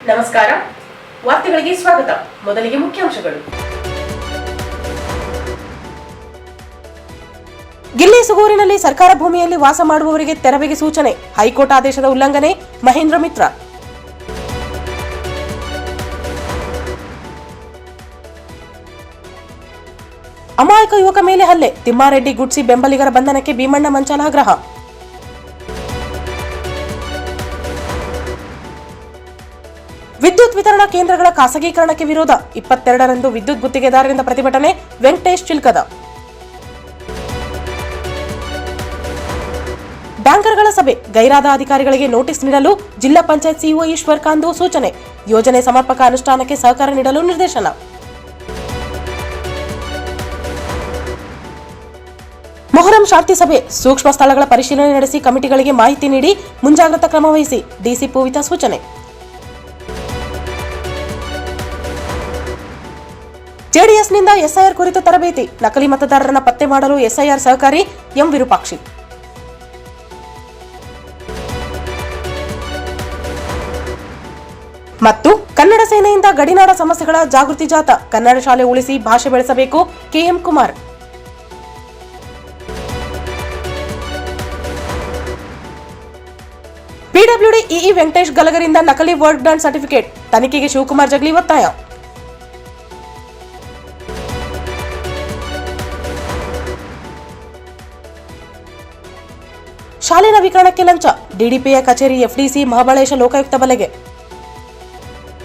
ನಮಸ್ಕಾರ, ವಾರ್ತೆಗಳಿಗೆ ಸ್ವಾಗತ. ಮೊದಲಿಗೆ ಮುಖ್ಯಾಂಶಗಳು. ಗಿಲ್ಲಿ ಸುಗೂರಿನಲ್ಲಿ ಸರ್ಕಾರ ಭೂಮಿಯಲ್ಲಿ ವಾಸ ಮಾಡುವವರಿಗೆ ತೆರವಿಗೆ ಸೂಚನೆ. ಹೈಕೋರ್ಟ್ ಆದೇಶದ ಉಲ್ಲಂಘನೆ, ಮಹೇಂದ್ರ ಮಿತ್ರ. ಅಮಾಯಕ ಯುವಕ ಮೇಲೆ ಹಲ್ಲೆ, ತಿಮ್ಮಾರೆಡ್ಡಿ ಗುಡ್ಸಿ ಬೆಂಬಲಿಗರ ಬಂಧನಕ್ಕೆ ಭೀಮಣ್ಣ ಮಂಚಾಲ ಆಗ್ರಹ. ವಿದ್ಯುತ್ ವಿತರಣಾ ಕೇಂದ್ರಗಳ ಖಾಸಗೀಕರಣಕ್ಕೆ ವಿರೋಧ, 22ರಂದು ವಿದ್ಯುತ್ ಗುತ್ತಿಗೆದಾರರಿಂದ ಪ್ರತಿಭಟನೆ, ವೆಂಕಟೇಶ್ ಚಿಲ್ಕದ. ಬ್ಯಾಂಕರ್ಗಳ ಸಭೆ, ಗೈರಾದ ಅಧಿಕಾರಿಗಳಿಗೆ ನೋಟಿಸ್ ನೀಡಲು ಜಿಲ್ಲಾ ಪಂಚಾಯತ್ ಸಿಇಒ ಈಶ್ವರ್ ಕಾಂದು ಸೂಚನೆ. ಯೋಜನೆ ಸಮರ್ಪಕ ಅನುಷ್ಠಾನಕ್ಕೆ ಸಹಕಾರ ನೀಡಲು ನಿರ್ದೇಶನ. ಮೊಹರಂ ಶಾಂತಿ ಸಭೆ, ಸೂಕ್ಷ್ಮ ಸ್ಥಳಗಳ ಪರಿಶೀಲನೆ ನಡೆಸಿ ಕಮಿಟಿಗಳಿಗೆ ಮಾಹಿತಿ ನೀಡಿ ಮುಂಜಾಗ್ರತಾ ಕ್ರಮ ವಹಿಸಿ ಡಿಸಿ ಪೂವಿತ ಸೂಚನೆ. ಜೆಡಿಎಸ್ನಿಂದ ಎಸ್ಐಆರ್ ಕುರಿತು ತರಬೇತಿ, ನಕಲಿ ಮತದಾರರನ್ನು ಪತ್ತೆ ಮಾಡಲು ಎಸ್ಐಆರ್ ಸಹಕಾರಿ ಎಂ ವಿರೂಪಾಕ್ಷಿ. ಮತ್ತು ಕನ್ನಡ ಸೇನೆಯಿಂದ ಗಡಿನಾಡ ಸಮಸ್ಯೆಗಳ ಜಾಗೃತಿ ಜಾಥಾ, ಕನ್ನಡ ಶಾಲೆ ಉಳಿಸಿ ಭಾಷೆ ಬೆಳೆಸಬೇಕು, K M Kumar. PWD EE Venkatesh ಗಲಗರಿಂದ ನಕಲಿ ವರ್ಕ್ ಡನ್ ಸರ್ಟಿಫಿಕೇಟ್, ತನಿಖೆಗೆ ಶಿವಕುಮಾರ್ ಜಗಲಿ ಒತ್ತಾಯ. ಶಾಲೆ ನವೀಕರಣಕ್ಕೆ ಲಂಚ, ಡಿಡಿಪಿಐ ಕಚೇರಿ ಎಫ್ಡಿಸಿ ಮಹಾಬಳೇಶ ಲೋಕಾಯುಕ್ತ ಬಲೆಗೆ.